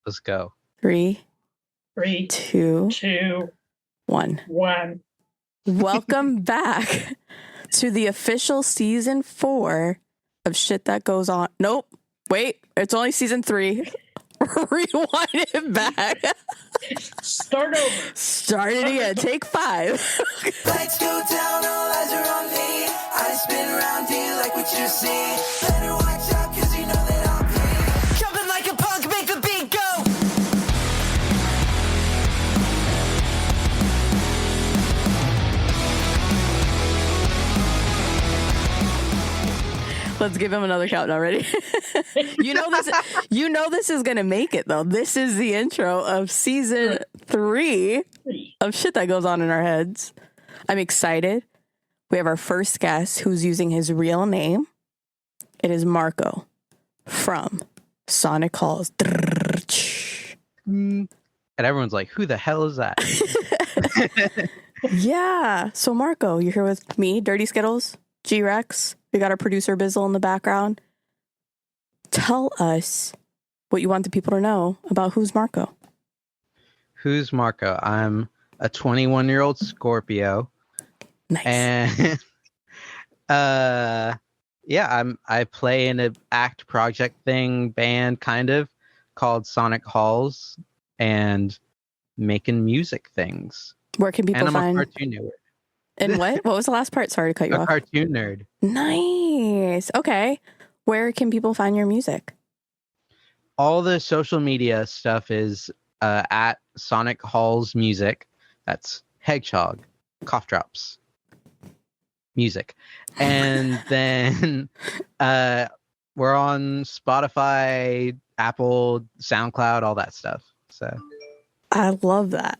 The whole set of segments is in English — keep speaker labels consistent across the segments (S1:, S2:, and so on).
S1: Let's go.
S2: 3,
S3: 3,
S2: 2,
S3: 2,
S2: 1.
S3: 1.
S2: Welcome back to the official season 4 of Shit That Goes On. Nope. Wait, it's only season 3. Rewind it back.
S3: Start over.
S2: Start it again. Take 5.
S4: Lights go down, all eyes are on me. I spin around, do you like what you see? Better watch out, cause you know that I'll be jumping like a punk, make the beat go.
S2: Let's give him another count already. You know this is gonna make it though. This is the intro of season 3 of Shit That Goes On in Our Heads. I'm excited. We have our first guest who's using his real name. It is Marco from Sonic Halls.
S1: And everyone's like, who the hell is that?
S2: Yeah. So Marco, you're here with me, Dirty Skittles, G-Rex. We got our producer Bizzle in the background. Tell us what you want the people to know about who's Marco.
S1: Who's Marco? I'm a 21-year-old Scorpio.
S2: Nice.
S1: And I play in an act project thing band kind of called Sonic Halls and making music things.
S2: Where can people
S1: and I'm
S2: find
S1: a cartoon nerd.
S2: And what was the last part? Sorry to cut you off.
S1: Cartoon nerd.
S2: Nice. Okay. Where can people find your music?
S1: All the social media stuff is at Sonic Halls Music. That's Hedgehog, Cough Drops, Music. And then we're on Spotify, Apple, SoundCloud, all that stuff. So
S2: I love that.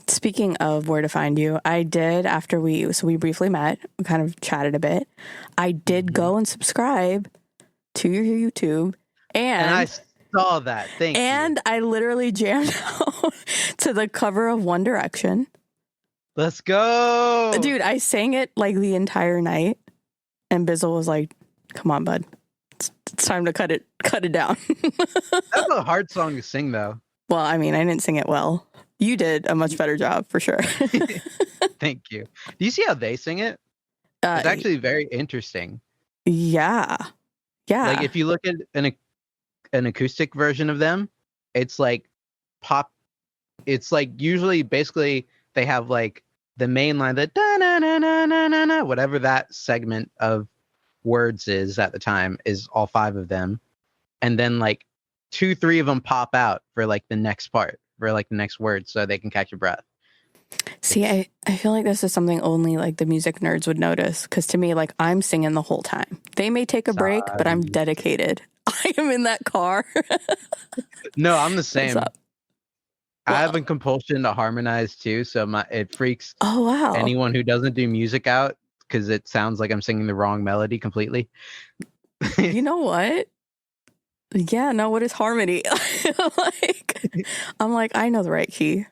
S2: Speaking of where to find you, I did after we briefly met, we kind of chatted a bit. I did go and subscribe to your YouTube and
S1: I saw that. Thank you.
S2: And I literally jammed out to the cover of One Direction.
S1: Let's go.
S2: Dude, I sang it like the entire night and Bizzle was like, come on, bud. It's time to cut it down.
S1: That's a hard song to sing though.
S2: Well, I mean, I didn't sing it well. You did a much better job, for sure.
S1: Thank you. Do you see how they sing it? It's actually very interesting.
S2: Yeah.
S1: Like if you look at an acoustic version of them, it's like pop. It's like usually basically they have like the main line, the da na na na na na na, whatever that segment of words is at the time is all 5 of them, and then like 2-3 of them pop out for like the next part. For like the next word so they can catch your breath.
S2: See, I feel like this is something only like the music nerds would notice, because to me, like, I'm singing the whole time. They may take a break, but I'm dedicated. I am in that car.
S1: No, I'm the same.
S2: What's up?
S1: I have a compulsion to harmonize too, so it freaks anyone who doesn't do music out because it sounds like I'm singing the wrong melody completely.
S2: You know what? Yeah, no, what is harmony? I'm like, I know the right key.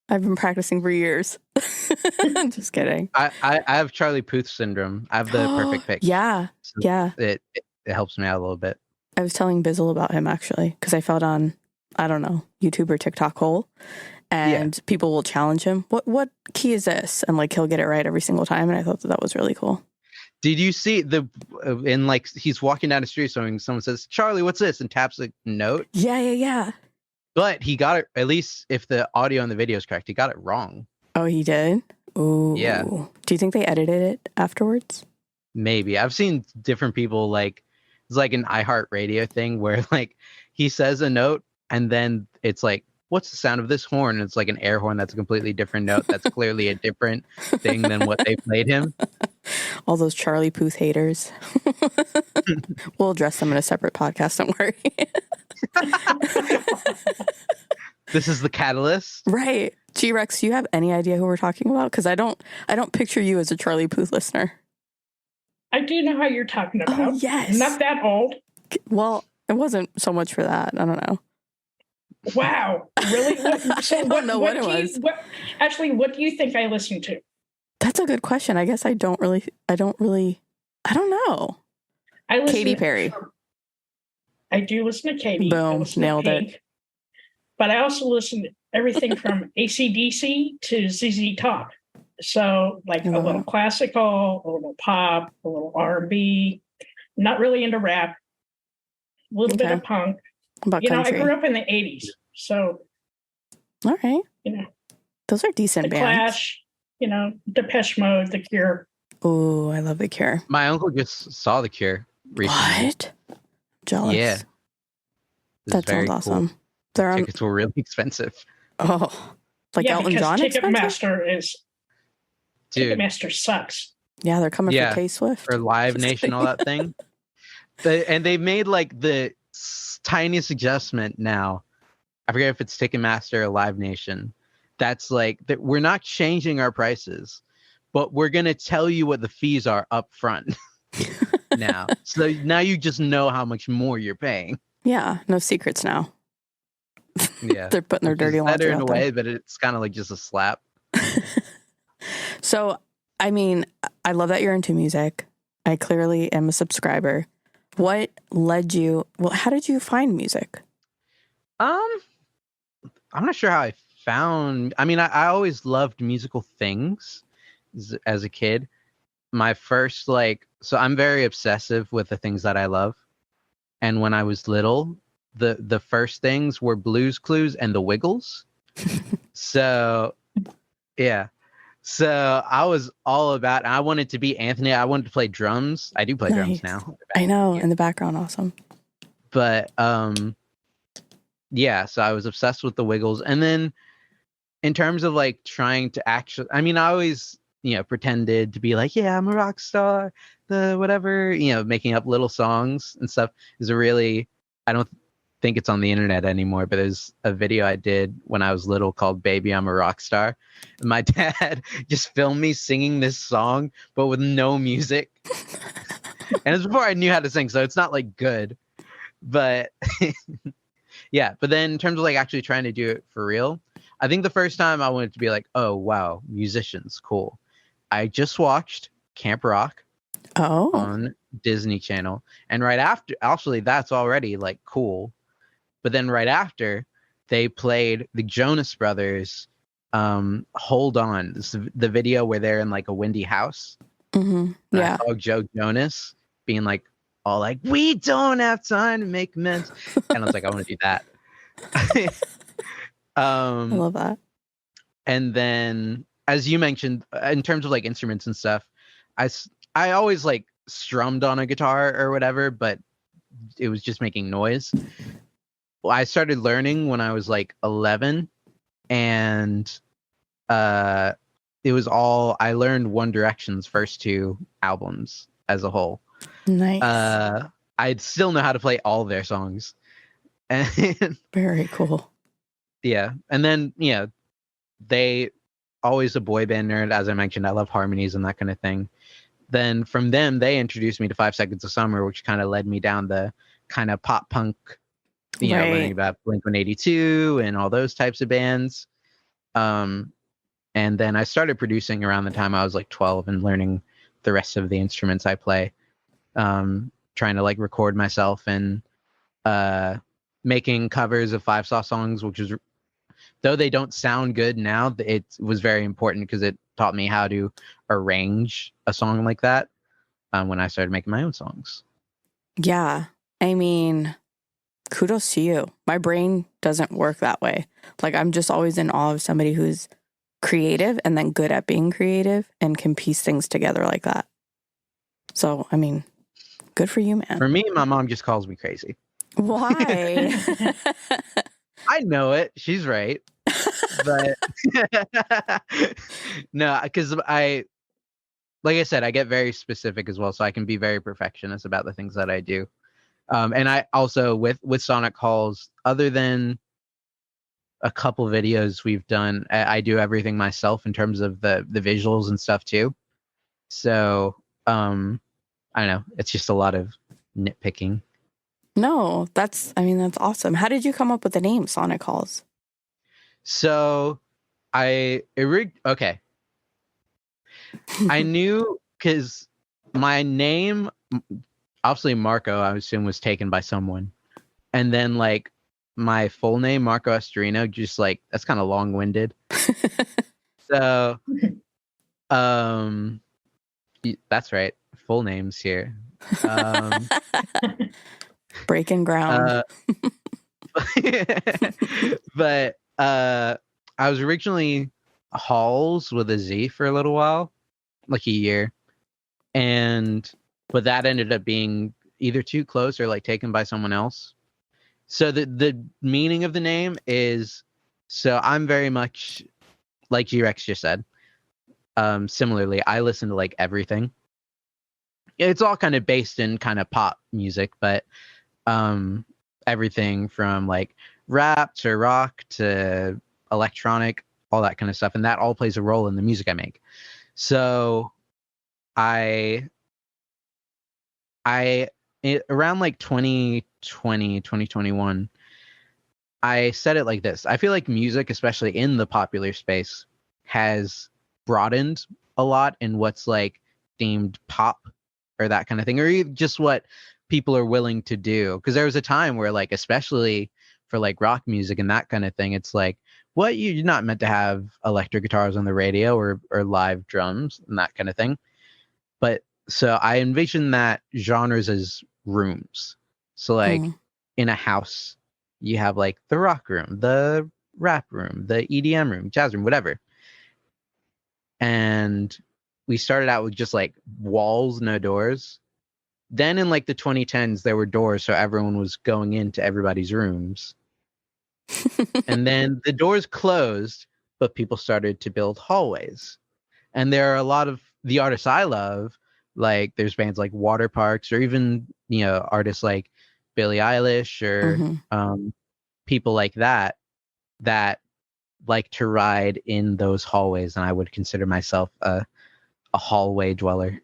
S2: I've been practicing for years. Just kidding.
S1: I have Charlie Puth syndrome. I have the perfect pitch.
S2: Yeah,
S1: so
S2: yeah.
S1: It helps me out a little bit.
S2: I was telling Bizzle about him actually, because I fell down, I don't know, YouTube or TikTok hole, and people will challenge him. What key is this? And like he'll get it right every single time, and I thought that was really cool.
S1: Did you see in like he's walking down the street, someone says, "Charlie, what's this?" and taps a note.
S2: Yeah.
S1: But he got it, at least if the audio and the video is correct, he got it wrong.
S2: Oh, he did? Ooh.
S1: Yeah.
S2: Do you think they edited it afterwards?
S1: Maybe. I've seen different people like it's like an iHeartRadio thing where like he says a note and then it's like, what's the sound of this horn? And it's like an air horn that's a completely different note. That's clearly a different thing than what they played him.
S2: All those Charlie Puth haters. We'll address them in a separate podcast, don't worry.
S1: This is the catalyst.
S2: Right. G-Rex, do you have any idea who we're talking about? Because I don't picture you as a Charlie Puth listener.
S3: I do know how you're talking about.
S2: Oh, yes.
S3: Not that old.
S2: Well, it wasn't so much for that. I don't know.
S3: Wow. Really?
S2: I don't know what it was.
S3: What do you think I listen to?
S2: That's a good question. I guess I don't know.
S3: I listen
S2: Katy Perry.
S3: I do listen to Katie. I
S2: Boom,
S3: listen to
S2: nailed it.
S3: Pink, but I also listen to everything from AC/DC to ZZ Top. So like
S2: I
S3: a
S2: love
S3: little
S2: it.
S3: classical, a little pop, a little R&B. Not really into rap. A little bit
S2: Okay.
S3: of punk.
S2: What about
S3: You know, I
S2: country?
S3: grew up in the 80s. So,
S2: All right.
S3: you know,
S2: Those are decent
S3: The
S2: bands.
S3: Clash, you know, Depeche Mode, The Cure.
S2: Ooh, I love The Cure.
S1: My uncle just saw The Cure recently.
S2: What? Jealous.
S1: Yeah. It was
S2: That
S1: very
S2: sounds
S1: cool.
S2: awesome. They're on.
S1: Tickets were really expensive.
S2: Oh, like
S3: yeah,
S2: Elton
S3: because
S2: John expensive?
S1: Dude.
S3: Ticketmaster sucks.
S2: Yeah, they're coming
S1: Yeah,
S2: for K Swift.
S1: Or Live
S2: Just
S1: Nation, all that thing. And they made like the tiniest adjustment now. I forget if it's Ticketmaster or Live Nation. That's like that we're not changing our prices, but we're gonna tell you what the fees are up front now. So now you just know how much more you're paying.
S2: Yeah, no secrets now.
S1: Yeah,
S2: They're putting their
S1: Which is
S2: dirty laundry
S1: better in
S2: out
S1: a
S2: there.
S1: way, but it's kind of like just a slap.
S2: So, I mean, I love that you're into music. I clearly am a subscriber. What led you? Well, how did you find music?
S1: I'm not sure how I found. I mean, I always loved musical things as a kid. My first so I'm very obsessive with the things that I love. And when I was little, the first things were Blue's Clues and the Wiggles. So, yeah. So I was all about. I wanted to be Anthony. I wanted to play drums. I do play drums
S2: Nice.
S1: now.
S2: I know, in the background, awesome.
S1: But yeah. So I was obsessed with the Wiggles, and then in terms of like trying to actually, I mean, I always pretended to be like, yeah, I'm a rock star, the whatever, making up little songs and stuff. Is a really, I don't think it's on the internet anymore, but there's a video I did when I was little called Baby I'm a Rock Star. And my dad just filmed me singing this song, but with no music. And it's before I knew how to sing, so it's not like good. But yeah, but then in terms of like actually trying to do it for real, I think the first time I wanted to be like, oh, wow, musicians, cool. I just watched Camp Rock on Disney Channel. And right after, actually, that's already like cool. But then right after, they played the Jonas Brothers, Hold On. This is the video where they're in like a windy house.
S2: Mm-hmm. Yeah.
S1: I saw Joe Jonas being like, all like, we don't have time to make amends. And I was like, I want to do that.
S2: I love that.
S1: And then, as you mentioned, in terms of like instruments and stuff, I always like strummed on a guitar or whatever, but it was just making noise. Well, I started learning when I was like 11, and it was all I learned One Direction's first two albums as a whole.
S2: Nice.
S1: I still know how to play all their songs. And
S2: very cool.
S1: Yeah, and then they always a boy band nerd, as I mentioned. I love harmonies and that kind of thing. Then from them, they introduced me to 5 Seconds of Summer, which kind of led me down the kind of pop punk, learning about Blink-182 and all those types of bands. And then I started producing around the time I was like 12 and learning the rest of the instruments I play, trying to like record myself and making covers of Five Saw songs, which is, though they don't sound good now, it was very important because it taught me how to arrange a song like that when I started making my own songs.
S2: Yeah. I mean, kudos to you. My brain doesn't work that way. Like, I'm just always in awe of somebody who's creative and then good at being creative and can piece things together like that. So, I mean, good for you, man.
S1: For me, my mom just calls me crazy.
S2: Why?
S1: I know it. She's right. But no, because like I said, I get very specific as well, so I can be very perfectionist about the things that I do. And I also with Sonic Halls, other than a couple videos we've done, I do everything myself in terms of the visuals and stuff too. So I don't know. It's just a lot of nitpicking.
S2: No, that's awesome. How did you come up with the name Sonic Halls?
S1: So okay. I knew because my name, obviously Marco, I assume, was taken by someone. and then like my full name, Marco Estorino, just like that's kind of long-winded. So, that's right. Full names here.
S2: Breaking ground.
S1: But I was originally Halls with a Z for a little while, like a year, but that ended up being either too close or like taken by someone else. So the meaning of the name is, so I'm very much like G-Rex just said. Similarly, I listen to like everything. It's all kind of based in kind of pop music, but everything from like rap to rock to electronic, all that kind of stuff, and that all plays a role in the music I make. So around like 2020, 2021, I said it like this. I feel like music, especially in the popular space, has broadened a lot in what's like deemed pop or that kind of thing, or even just what people are willing to do. Because there was a time where like, especially for like rock music and that kind of thing, it's like, what, you're not meant to have electric guitars on the radio or live drums and that kind of thing. But so I envision that genres as rooms. So like in a house, you have like the rock room, the rap room, the EDM room, jazz room, whatever. And we started out with just like walls, no doors. Then in like the 2010s, there were doors, so everyone was going into everybody's rooms. And then the doors closed, but people started to build hallways. And there are a lot of the artists I love, like there's bands like Water Parks, or even, you know, artists like Billie Eilish or people like that like to ride in those hallways, and I would consider myself a hallway dweller.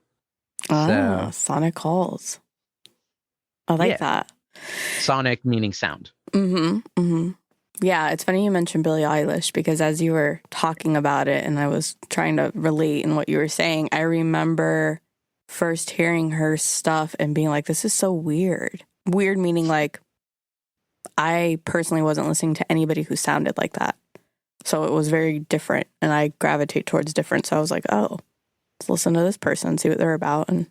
S2: So, sonic halls. I like that.
S1: Sonic meaning sound.
S2: Yeah, it's funny you mentioned Billie Eilish, because as you were talking about it and I was trying to relate in what you were saying, I remember first hearing her stuff and being like, this is so weird. Weird meaning like I personally wasn't listening to anybody who sounded like that. So it was very different, and I gravitate towards different. So I was like, oh, let's listen to this person, see what they're about. And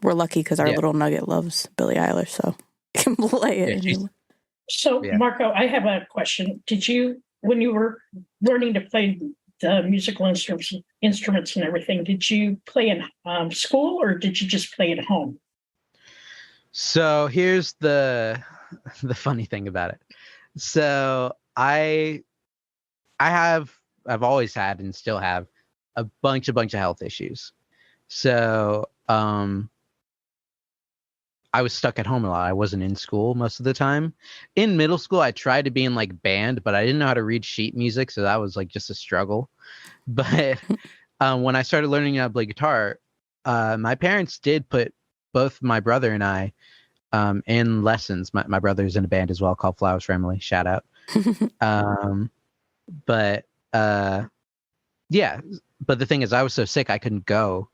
S2: we're lucky because our little nugget loves Billie Eilish, so can play it.
S3: So, Marco, I have a question. Did you, when you were learning to play the musical instruments and everything, did you play in school, or did you just play at home?
S1: So here's the funny thing about it. So I've always had and still have a bunch of health issues. So I was stuck at home a lot. I wasn't in school most of the time. In middle school, I tried to be in like band, but I didn't know how to read sheet music, so that was like just a struggle. But when I started learning how to play guitar, my parents did put both my brother and I in lessons. My brother's in a band as well called Flowers for Emily. Shout out. But the thing is, I was so sick I couldn't go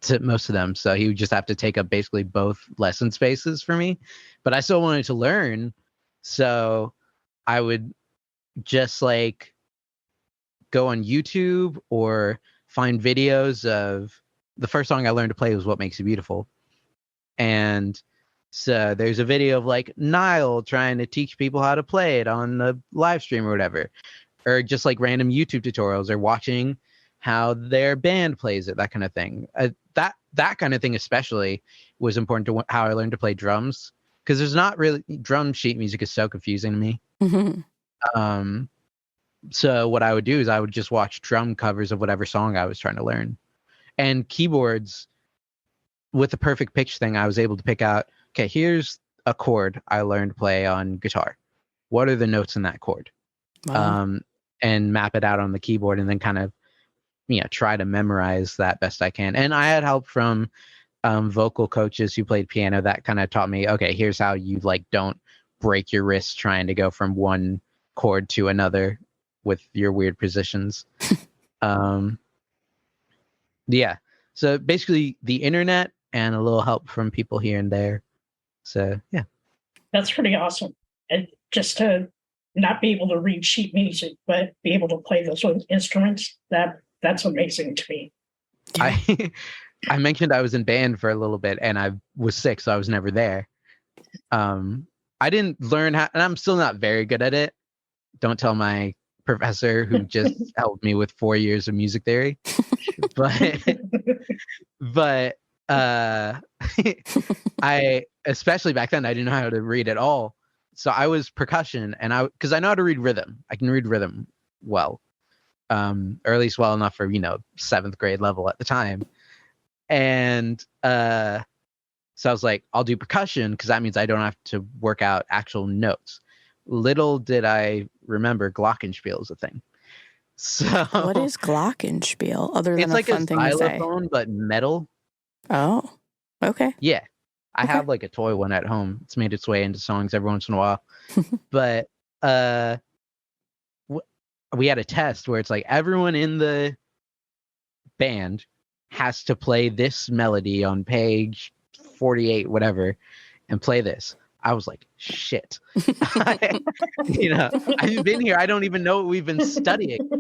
S1: to most of them, so he would just have to take up basically both lesson spaces for me. But I still wanted to learn, so I would just like go on YouTube or find videos of the first song I learned to play was What Makes You Beautiful. And so there's a video of like Niall trying to teach people how to play it on the live stream or whatever, or just like random YouTube tutorials, or watching how their band plays it, that kind of thing. That kind of thing especially was important to how I learned to play drums, because there's not really, drum sheet music is so confusing to me. So what I would do is I would just watch drum covers of whatever song I was trying to learn. And keyboards, with the perfect pitch thing, I was able to pick out, okay, here's a chord I learned to play on guitar. What are the notes in that chord? Wow. And map it out on the keyboard, and then kind of, try to memorize that best I can. And I had help from vocal coaches who played piano that kind of taught me, okay, here's how you like don't break your wrist trying to go from one chord to another with your weird positions. So basically the internet and a little help from people here and there. So yeah,
S3: that's pretty awesome. and just to not be able to read sheet music, but be able to play those instruments, that's amazing to me.
S2: Yeah.
S1: I mentioned I was in band for a little bit and I was sick, so I was never there. I didn't learn how, and I'm still not very good at it. Don't tell my professor who just helped me with 4 years of music theory. But I, especially back then, I didn't know how to read at all. So I was percussion, and because I know how to read rhythm. I can read rhythm well, or at least well enough for 7th grade level at the time. And so I was like, I'll do percussion because that means I don't have to work out actual notes. Little did I remember glockenspiel is a thing. So
S2: what is glockenspiel other than
S1: it's like
S2: a fun thing to say?
S1: xylophone but metal.
S2: Oh, okay.
S1: Yeah. I have like a toy one at home. It's made its way into songs every once in a while. But we had a test where it's like everyone in the band has to play this melody on page 48, whatever, and play this. I was like, shit. I've been here. I don't even know what we've been studying.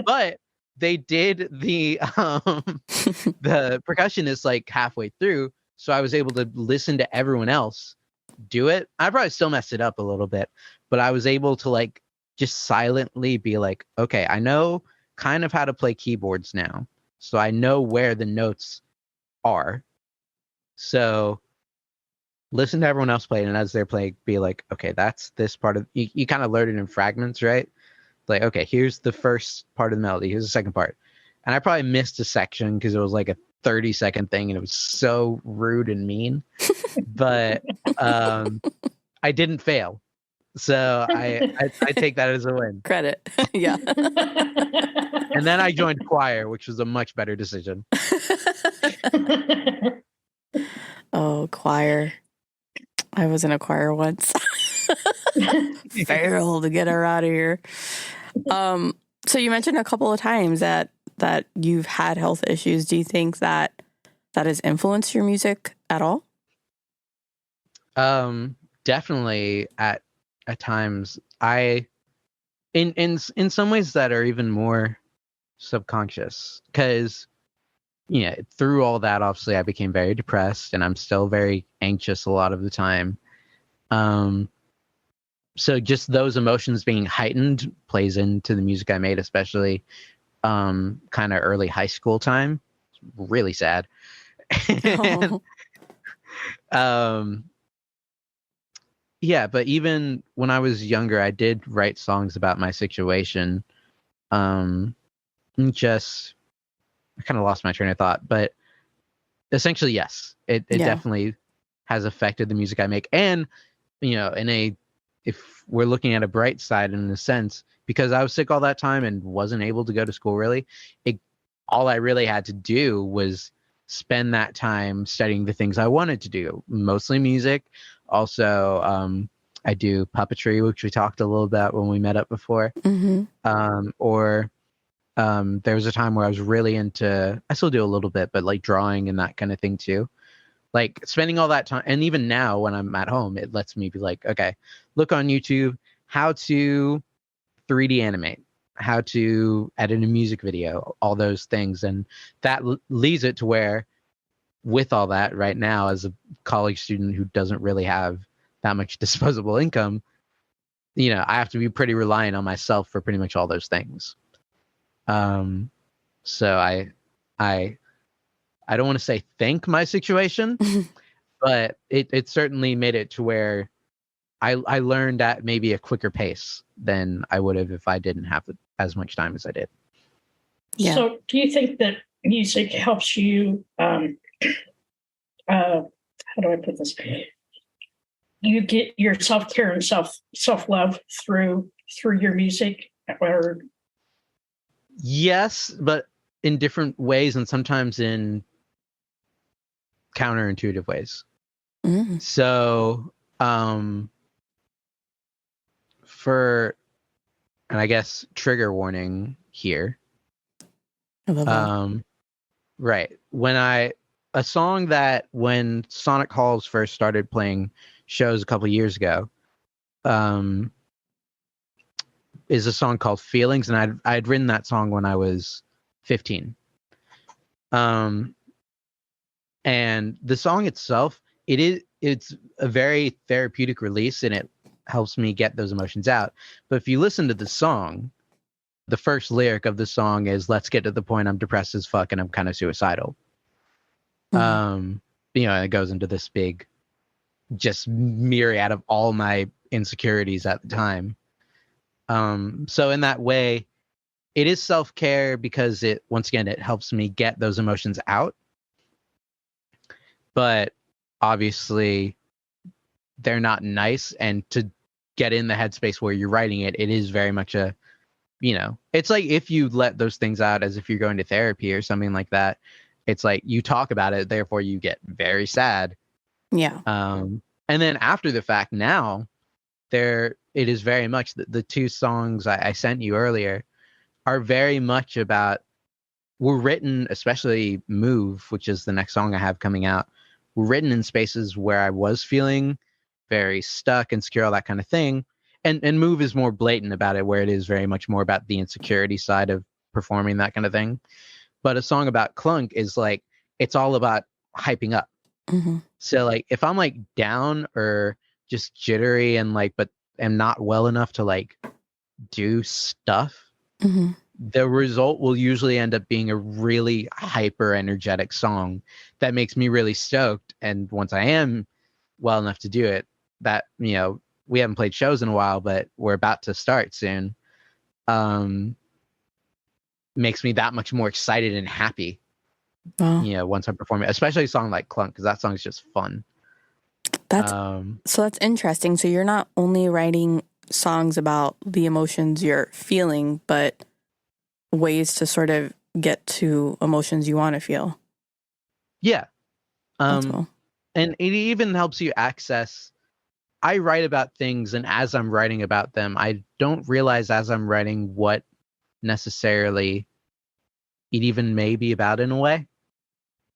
S1: But they did the percussionist like halfway through. So I was able to listen to everyone else do it. I probably still messed it up a little bit, but I was able to like just silently be like, okay, I know kind of how to play keyboards now. So I know where the notes are. So listen to everyone else play, and as they're playing, be like, okay, that's this part of you kind of learn it in fragments, right? Like, okay, here's the first part of the melody, here's the second part. And I probably missed a section because it was like a 30-second thing and it was so rude and mean. But I didn't fail. So I take that as a win.
S2: Credit. Yeah.
S1: And then I joined choir, which was a much better decision.
S2: Oh, choir. I was in a choir once. Failed to get her out of here. So you mentioned a couple of times that you've had health issues. Do you think that has influenced your music at all?
S1: Definitely at times. In some ways that are even more subconscious, because through all that, obviously I became very depressed and I'm still very anxious a lot of the time. So just those emotions being heightened plays into the music I made, especially kind of early high school time. It's really sad. And, yeah, but even when I was younger, I did write songs about my situation. I kind of lost my train of thought, but essentially, yes, it definitely has affected the music I make. And, if we're looking at a bright side in a sense, because I was sick all that time and wasn't able to go to school really, all I really had to do was spend that time studying the things I wanted to do, mostly music. Also, I do puppetry, which we talked a little about when we met up before. Mm-hmm. There was a time where I was really into, I still do a little bit, but like drawing and that kind of thing too. Like spending all that time. And even now when I'm at home, it lets me be like, okay, look on YouTube, how to 3D animate, how to edit a music video, all those things. And that leads it to where with all that right now, as a college student who doesn't really have that much disposable income, I have to be pretty reliant on myself for pretty much all those things. So I don't want to say thank my situation, but it certainly made it to where I learned at maybe a quicker pace than I would have if I didn't have as much time as I did.
S2: Yeah.
S3: So do you think that music helps you, how do I put this? You get your self-care and self-love through your music? Or
S1: yes, but in different ways and sometimes in counterintuitive ways. Mm. So and I guess trigger warning here.
S2: I love that.
S1: Right. A song that when Sonic Halls first started playing shows a couple years ago, is a song called Feelings, and I'd written that song when I was 15. And the song itself, it's a very therapeutic release, and it helps me get those emotions out. But if you listen to the song, the first lyric of the song is, "Let's get to the point I'm depressed as fuck and I'm kind of suicidal." Mm-hmm. It goes into this big, just myriad of all my insecurities at the time. So in that way, it is self-care because it helps me get those emotions out. But obviously they're not nice, and to get in the headspace where you're writing it, it is very much it's like if you let those things out as if you're going to therapy or something like that, it's like you talk about it, therefore you get very sad.
S2: Yeah.
S1: And then after the fact, now it is very much the two songs I sent you earlier are very much were written, especially Move, which is the next song I have coming out, were written in spaces where I was feeling very stuck, insecure, all that kind of thing. And Move is more blatant about it, where it is very much more about the insecurity side of performing, that kind of thing. But a song about Clunk is like, it's all about hyping up.
S2: Mm-hmm.
S1: So like, if I'm like down or just jittery and like, but am not well enough to like do stuff,
S2: mm-hmm.
S1: the result will usually end up being a really hyper energetic song that makes me really stoked. And once I am well enough to do it, that, we haven't played shows in a while, but we're about to start soon. Makes me that much more excited and happy.
S2: Wow.
S1: Once I'm performing, especially a song like Clunk, because that song is just fun.
S2: So that's interesting. So you're not only writing songs about the emotions you're feeling, but ways to sort of get to emotions you want to feel.
S1: Yeah.
S2: That's cool.
S1: And it even helps you access. I write about things, and as I'm writing about them, I don't realize as I'm writing what necessarily it even may be about in a way.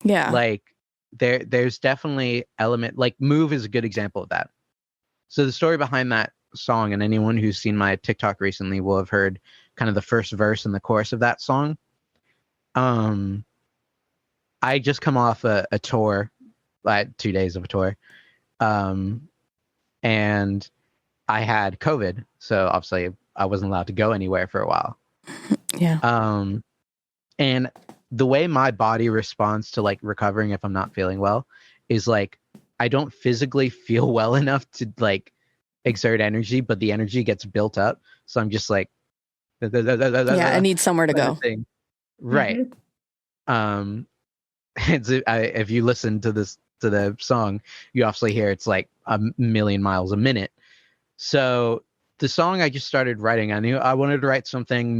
S2: Yeah.
S1: Like there's definitely element, like Move is a good example of that. So the story behind that song, and anyone who's seen my TikTok recently will have heard kind of the first verse and the chorus of that song. I just come off a tour, like 2 days of a tour. And I had COVID, so obviously I wasn't allowed to go anywhere for a while.
S2: Yeah.
S1: And the way my body responds to like recovering if I'm not feeling well is like, I don't physically feel well enough to like exert energy, but the energy gets built up. So I'm just like,
S2: I need somewhere to go.
S1: Thing. Right. Mm-hmm. If you listen to the song, you obviously hear it's like a million miles a minute. So the song I just started writing, I knew I wanted to write something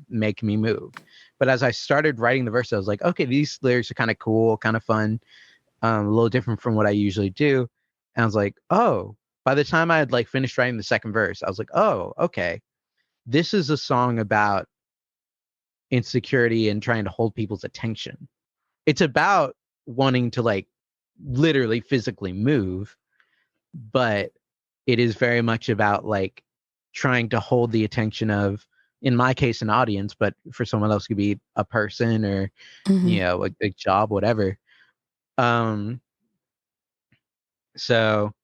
S1: make me move. But as I started writing the verse, I was like, okay, these lyrics are kind of cool, kind of fun, a little different from what I usually do. And I was like, oh, by the time I had like finished writing the second verse, I was like, oh, okay, this is a song about insecurity and trying to hold people's attention. It's about wanting to like literally physically move, but it is very much about like trying to hold the attention of, in my case, an audience, but for someone else it could be a person or
S2: Mm-hmm.
S1: a job, whatever. So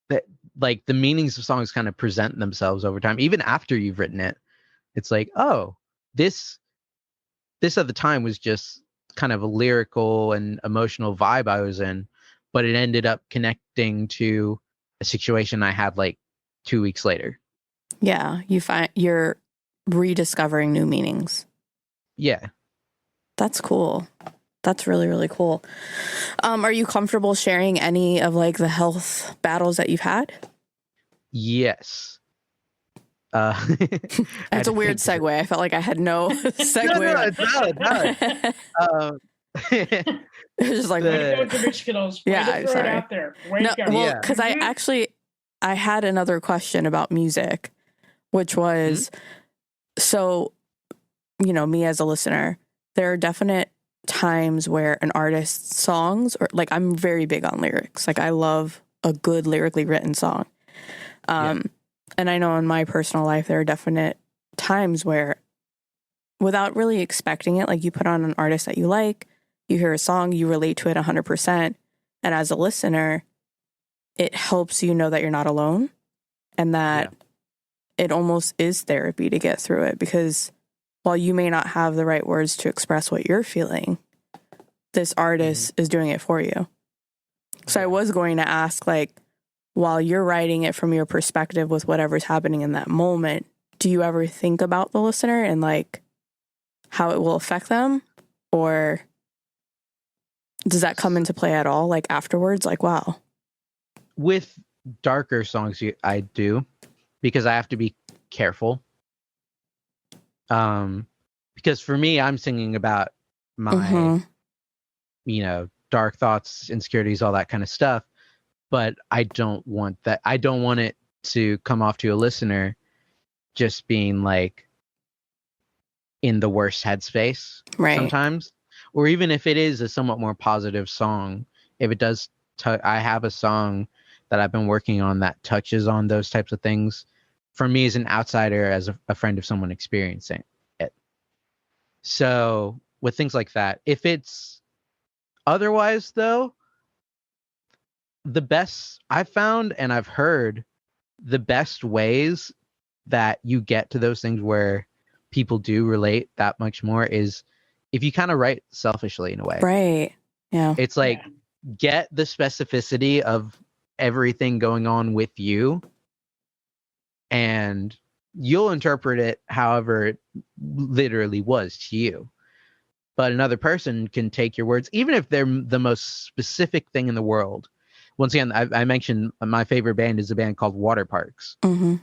S1: that, like, the meanings of songs kind of present themselves over time, even after you've written it. It's like, oh, this at the time was just kind of a lyrical and emotional vibe I was in, but it ended up connecting to a situation I had like 2 weeks later.
S2: Yeah, you're rediscovering new meanings.
S1: Yeah.
S2: That's cool. That's really, really cool. Are you comfortable sharing any of like the health battles that you've had?
S1: Yes.
S2: It's a weird segue. I felt like I had no segue.
S1: No, it's valid.
S2: It was just like,
S3: way to go, Dirty Skittles. Way to throw it out there. Way to go.
S2: Well, because I had another question about music, which was, so, me as a listener, there are definite times where an artist's songs, or like, I'm very big on lyrics. Like, I love a good lyrically written song. And I know in my personal life, there are definite times where, without really expecting it, like you put on an artist that you like, you hear a song, you relate to it 100%. And as a listener, it helps you know that you're not alone and that it almost is therapy to get through it. Because while you may not have the right words to express what you're feeling, this artist is doing it for you. So I was going to ask, like, while you're writing it from your perspective with whatever's happening in that moment, do you ever think about the listener and like how it will affect them? Or does that come into play at all? Like afterwards, like, wow.
S1: With darker songs, I do, because I have to be careful. Because for me, I'm singing about my, dark thoughts, insecurities, all that kind of stuff. But I don't want that. I don't want it to come off to a listener just being like in the worst headspace sometimes. Or even if it is a somewhat more positive song, if it does, I have a song that I've been working on that touches on those types of things. For me as an outsider, as a friend of someone experiencing it. So with things like that, if it's otherwise though, the best I've found and I've heard, the best ways that you get to those things where people do relate that much more is if you kind of write selfishly in a way.
S2: Right. Yeah.
S1: It's like, get the specificity of everything going on with you and you'll interpret it however it literally was to you. But another person can take your words, even if they're the most specific thing in the world. Once again, I mentioned my favorite band is a band called Water Parks.
S2: Mm-hmm.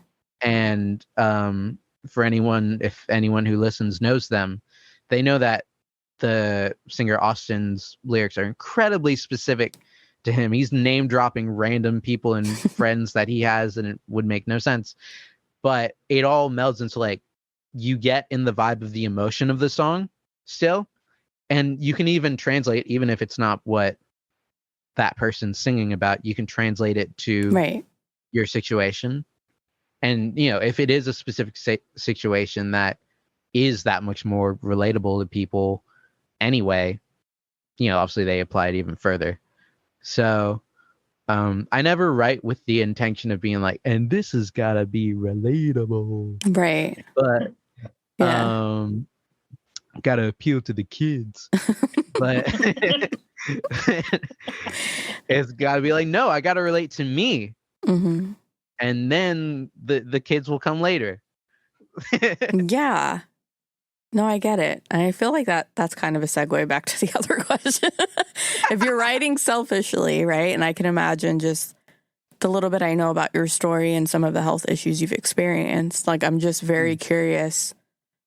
S1: And for if anyone who listens knows them, they know that the singer Austin's lyrics are incredibly specific to him. He's name dropping random people and friends that he has, and it would make no sense. But it all melds into like, you get in the vibe of the emotion of the song still. And you can even translate, even if it's not what that person's singing about, you can translate it to your situation. And, if it is a specific situation that is that much more relatable to people anyway, obviously they apply it even further. So I never write with the intention of being like, and this has got to be relatable.
S2: Right.
S1: But got to appeal to the kids. But it's got to be like, no, I got to relate to me.
S2: Mm-hmm.
S1: And then the kids will come later.
S2: Yeah. No, I get it. And I feel like that's kind of a segue back to the other question. If you're writing selfishly, right? And I can imagine just the little bit I know about your story and some of the health issues you've experienced. Like, I'm just very curious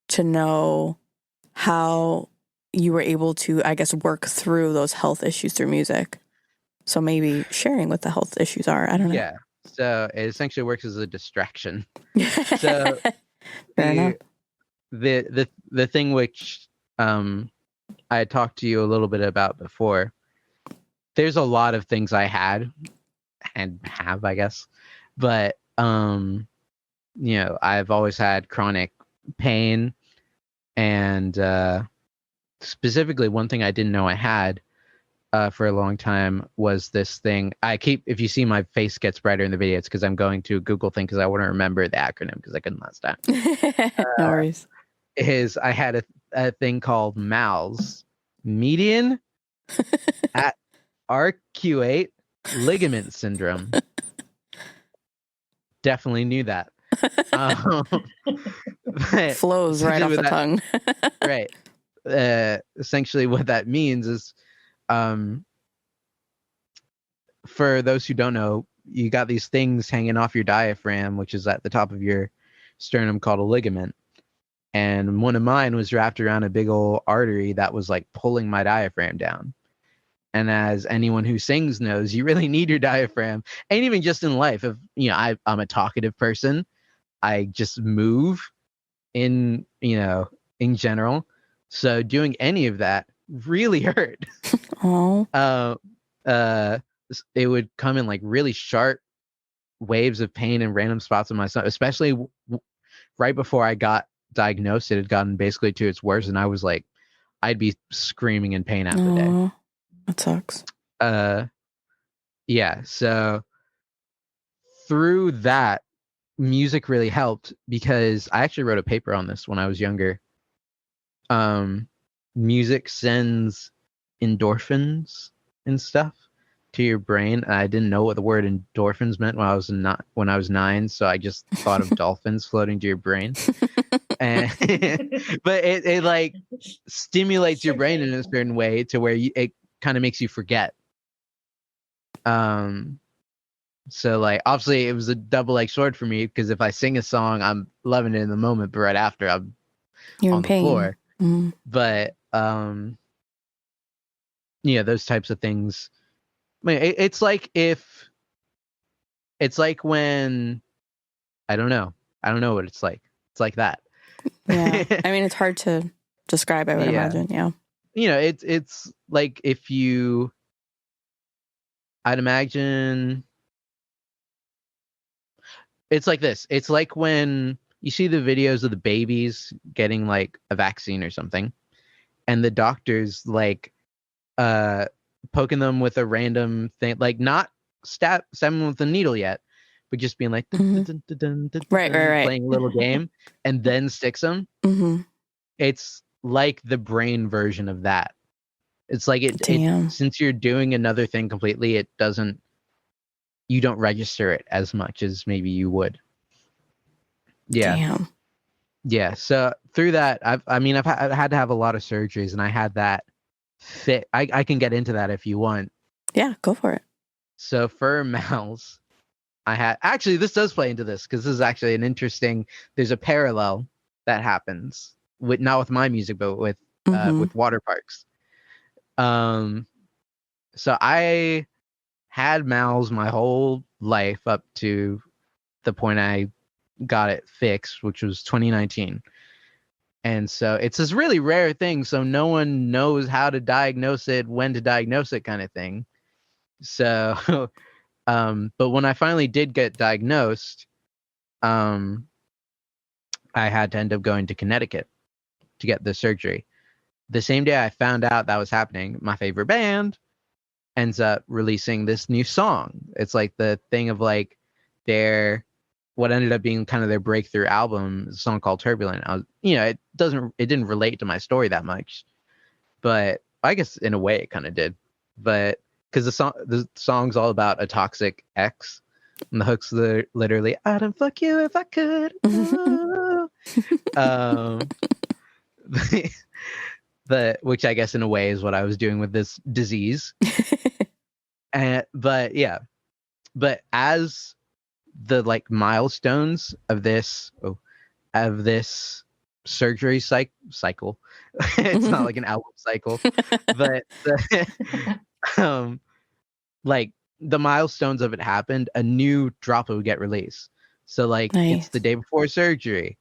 S2: to know how you were able to, I guess, work through those health issues through music. So maybe sharing what the health issues are. I don't know.
S1: Yeah. So it essentially works as a distraction. So
S2: Fair enough.
S1: The thing which I talked to you a little bit about before, there's a lot of things I had and have, I guess. But I've always had chronic pain, and specifically one thing I didn't know I had for a long time was this thing. If you see my face gets brighter in the video, it's because I'm going to a Google thing because I want to remember the acronym because I couldn't last time.
S2: No worries.
S1: I had a thing called MALS, median at arcuate ligament syndrome. Definitely knew that.
S2: Flows right off the tongue.
S1: Right. Essentially what that means is, for those who don't know, you got these things hanging off your diaphragm, which is at the top of your sternum, called a ligament. And one of mine was wrapped around a big old artery that was like pulling my diaphragm down. And as anyone who sings knows, you really need your diaphragm. And even just in life, if I'm a talkative person, I just move in general. So doing any of that really hurt.
S2: Oh.
S1: It would come in like really sharp waves of pain in random spots in my stomach, especially right before I got diagnosed. It had gotten basically to its worst, and I was like, I'd be screaming in pain half the day.
S2: That sucks.
S1: Yeah. So through that, music really helped because I actually wrote a paper on this when I was younger. Music sends endorphins and stuff to your brain. I didn't know what the word endorphins meant when I was 9, so I just thought of dolphins floating to your brain. And but it like stimulates your brain in a certain way to where it kind of makes you forget. So like obviously it was a double-edged sword for me, because if I sing a song, I'm loving it in the moment, but right after you're on the floor.
S2: Mm-hmm.
S1: But yeah, those types of things. I mean, it's like when I don't know what it's like. It's like that.
S2: Yeah, I mean, it's hard to describe, I would imagine. Yeah,
S1: it's like I'd imagine it's like this. It's like when you see the videos of the babies getting like a vaccine or something, and the doctors like poking them with a random thing, like not stabbing them with a needle yet, but just being like
S2: right,
S1: playing a little game, and then sticks them.
S2: Mm-hmm.
S1: It's like the brain version of that. It's like it since you're doing another thing completely, you don't register it as much as maybe you would. Yeah.
S2: Damn.
S1: Yeah. So through that, I've had to have a lot of surgeries, and I had that fit. I can get into that if you want.
S2: Yeah, go for it.
S1: So for mouths, this does play into this, because this is actually there's a parallel that happens not with my music, but with water parks. So I had mouths my whole life up to the point I got it fixed, which was 2019. And so it's this really rare thing, so no one knows how to diagnose it, when to diagnose it, kind of thing. So but when I finally did get diagnosed, I had to end up going to Connecticut to get the surgery. The same day I found out that was happening, my favorite band ends up releasing this new song. It's like the thing of like what ended up being kind of their breakthrough album, a song called Turbulent. It didn't relate to my story that much, but I guess in a way it kind of did. But because the song's all about a toxic ex, and the hook's literally, "I'd fuck you if I could." Which I guess in a way is what I was doing with this disease. But as the like milestones of this surgery cycle, it's not like an album cycle, but like the milestones of it happened, a new drop would get released. So like It's the day before surgery,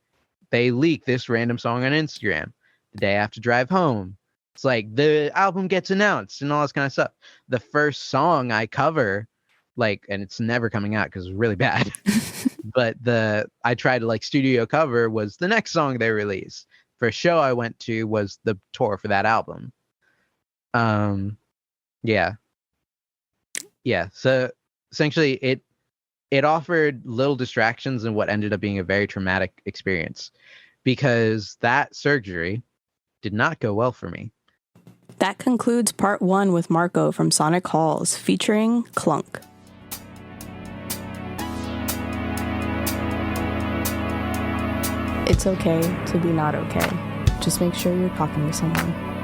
S1: they leak this random song on Instagram. The day after drive home, it's like the album gets announced and all this kind of stuff. The first song I cover, and it's never coming out because it's really bad. But I tried to studio cover was the next song they released. First show I went to was the tour for that album. Yeah. So essentially, it offered little distractions in what ended up being a very traumatic experience, because that surgery did not go well for me.
S2: That concludes part 1 with Marco from Sonic Halls, featuring Clunk. It's okay to be not okay. Just make sure you're talking to someone.